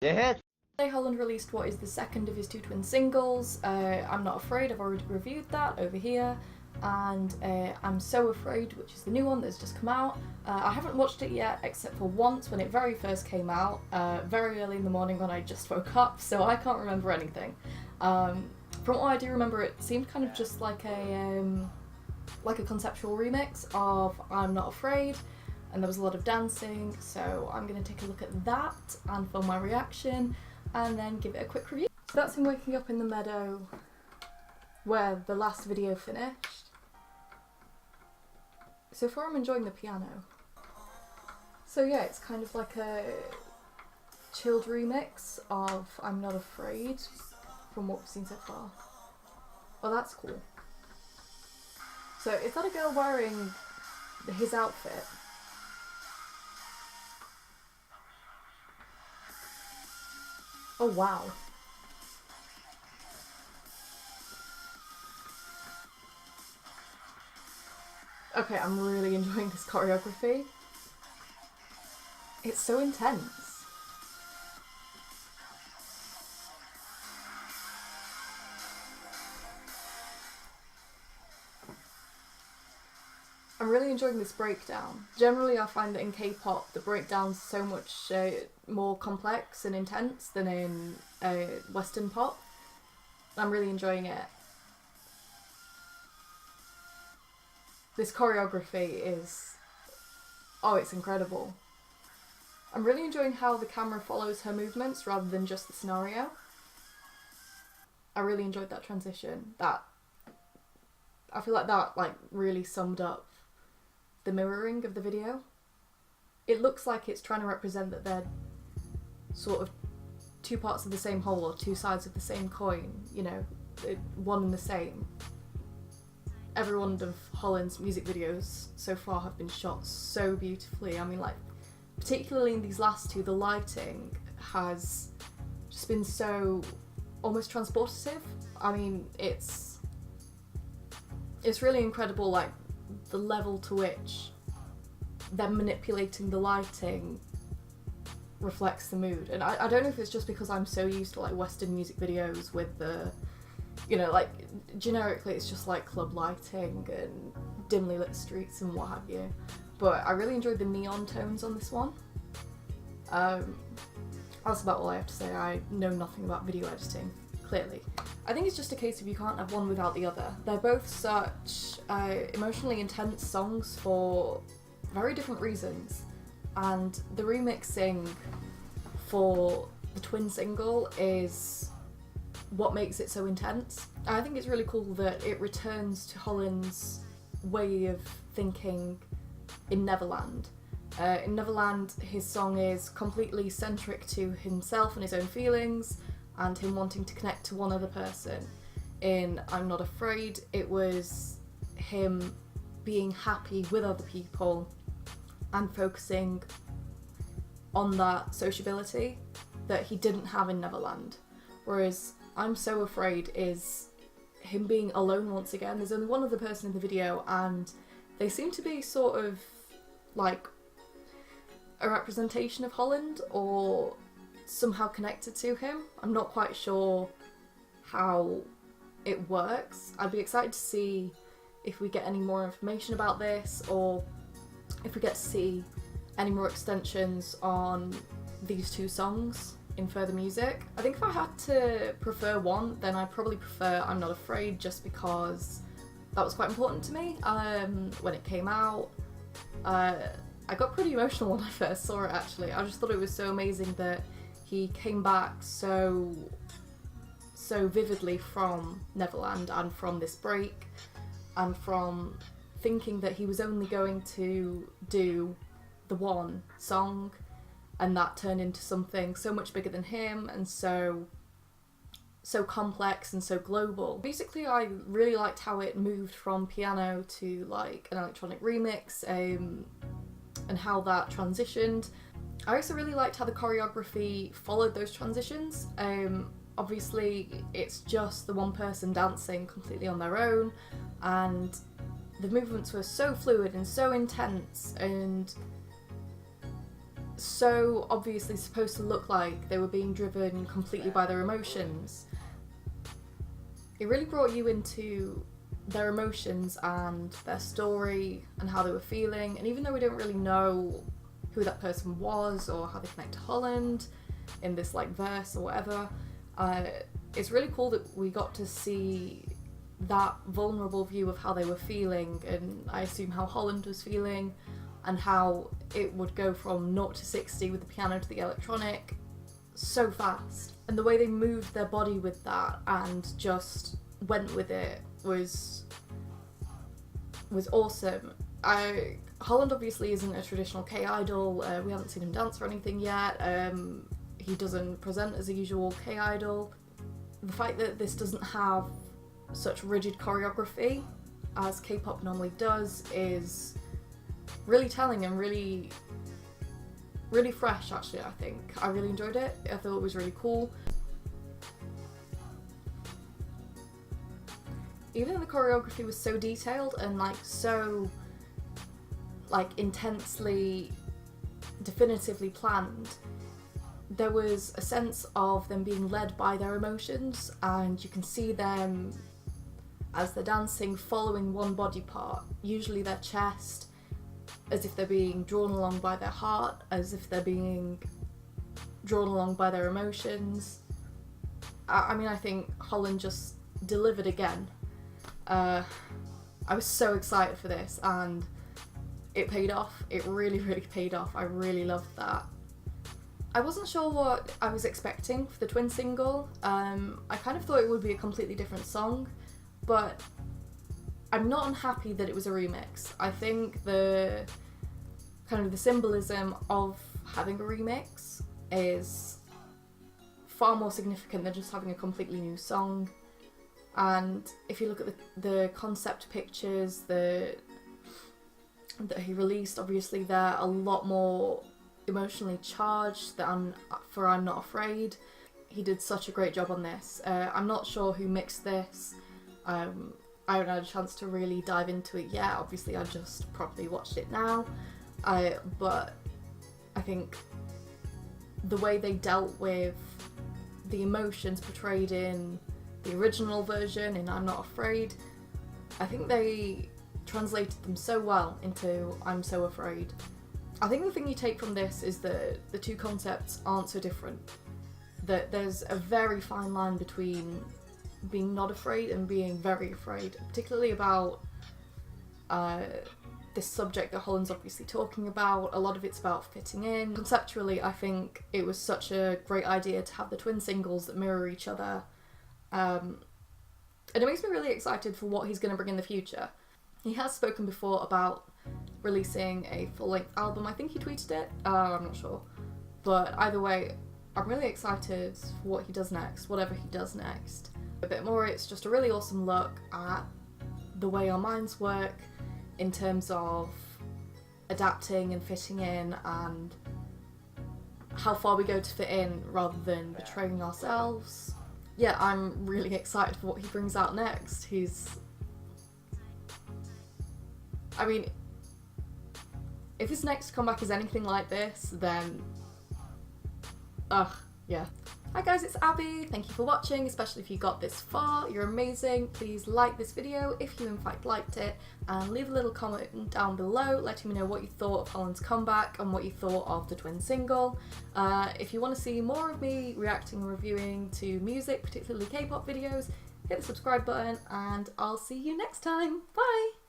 Yeah. Today Holland released what is the second of his two twin singles. I'm Not Afraid, I've already reviewed that over here, and I'm So Afraid, which is the new one that's just come out. I haven't watched it yet except for once when it very first came out, very early in the morning when I just woke up, so I can't remember anything. From what I do remember, it seemed kind of just like a conceptual remix of I'm Not Afraid, and there was a lot of dancing, so I'm going to take a look at that and film my reaction and then give it a quick review. So that's him waking up in the meadow where the last video finished. So far I'm enjoying the piano. So yeah, it's kind of like a chilled remix of I'm Not Afraid from what we've seen so far. Oh, that's cool. So is that a girl wearing his outfit? Oh wow. Okay, I'm really enjoying this choreography. It's so intense. I'm really enjoying this breakdown. Generally I find that in K-pop the breakdown's so much more complex and intense than in Western pop. I'm really enjoying it. This choreography is... oh, it's incredible. I'm really enjoying how the camera follows her movements rather than just the scenario. I really enjoyed that transition. I feel like that really summed up the mirroring of the video. It looks like it's trying to represent that they're sort of two parts of the same whole, or two sides of the same coin, you know, one and the same. Every one of Holland's music videos so far have been shot so beautifully. I mean, like, particularly in these last two, the lighting has just been so almost transportative. I mean, it's really incredible, like, the level to which them manipulating the lighting reflects the mood. And I don't know if it's just because I'm so used to like Western music videos with the, you know, like generically it's just like club lighting and dimly lit streets and what have you, but I really enjoyed the neon tones on this one. That's about all I have to say. I know nothing about video editing, clearly. I think it's just a case of you can't have one without the other. They're both such emotionally intense songs for very different reasons, and the remixing for the twin single is what makes it so intense. I think it's really cool that it returns to Holland's way of thinking in Neverland. In Neverland, his song is completely centric to himself and his own feelings, and him wanting to connect to one other person. In I'm Not Afraid, it was him being happy with other people and focusing on that sociability that he didn't have in Neverland. Whereas I'm So Afraid is him being alone once again. There's only one other person in the video and they seem to be sort of like a representation of Holland or somehow connected to him. I'm not quite sure how it works. I'd be excited to see if we get any more information about this, or if we get to see any more extensions on these two songs in further music. I think if I had to prefer one, then I'd probably prefer I'm Not Afraid, just because that was quite important to me when it came out. I got pretty emotional when I first saw it, actually. I just thought it was so amazing that he came back so vividly from Neverland and from this break, and from thinking that he was only going to do the one song, and that turned into something so much bigger than him and so complex and so global. Basically, I really liked how it moved from piano to like an electronic remix, and how that transitioned. I also really liked how the choreography followed those transitions. Obviously it's just the one person dancing completely on their own, and the movements were so fluid and so intense, and so obviously supposed to look like they were being driven completely by their emotions, it really brought you into their emotions and their story and how they were feeling. And even though we don't really know who that person was or how they connect to Holland in this like verse or whatever, it's really cool that we got to see that vulnerable view of how they were feeling, and I assume how Holland was feeling, and how it would go from 0 to 60 with the piano to the electronic so fast. And the way they moved their body with that and just went with it was awesome. Holland obviously isn't a traditional K-idol, we haven't seen him dance or anything yet, he doesn't present as a usual K-idol. The fact that this doesn't have such rigid choreography as K-pop normally does is really telling and really fresh, actually. I think I really enjoyed it. I thought it was really cool. Even though the choreography was so detailed and like so like intensely definitively planned, there was a sense of them being led by their emotions, and you can see them as they're dancing following one body part, usually their chest, as if they're being drawn along by their heart, as if they're being drawn along by their emotions. I mean, I think Holland just delivered again. I was so excited for this, and it paid off. It really paid off. I really loved that. I wasn't sure what I was expecting for the twin single. I kind of thought it would be a completely different song, but I'm not unhappy that it was a remix. I think the kind of the symbolism of having a remix is far more significant than just having a completely new song. And if you look at the concept pictures that he released, obviously they're a lot more emotionally charged than I'm Not Afraid. He did such a great job on this. I'm not sure who mixed this. I haven't had a chance to really dive into it yet. Obviously I just properly watched it now. But I think the way they dealt with the emotions portrayed in the original version in I'm Not Afraid, I think they translated them so well into I'm So Afraid. I think the thing you take from this is that the two concepts aren't so different. That there's a very fine line between being not afraid and being very afraid, particularly about this subject that Holland's obviously talking about. A lot of it's about fitting in. Conceptually, I think it was such a great idea to have the twin singles that mirror each other. And it makes me really excited for what he's going to bring in the future. He has spoken before about releasing a full-length album. I think he tweeted it, I'm not sure. But either way, I'm really excited for what he does next, whatever he does next. A bit more, it's just a really awesome look at the way our minds work in terms of adapting and fitting in, and how far we go to fit in rather than betraying ourselves. Yeah, I'm really excited for what he brings out next. I mean, if his next comeback is anything like this, then yeah. Hi guys, it's Abby. Thank you for watching, especially if you got this far. You're amazing. Please like this video if you in fact liked it, and leave a little comment down below letting me know what you thought of Holland's comeback and what you thought of the twin single. If you want to see more of me reacting and reviewing to music, particularly K-pop videos, hit the subscribe button, and I'll see you next time. Bye!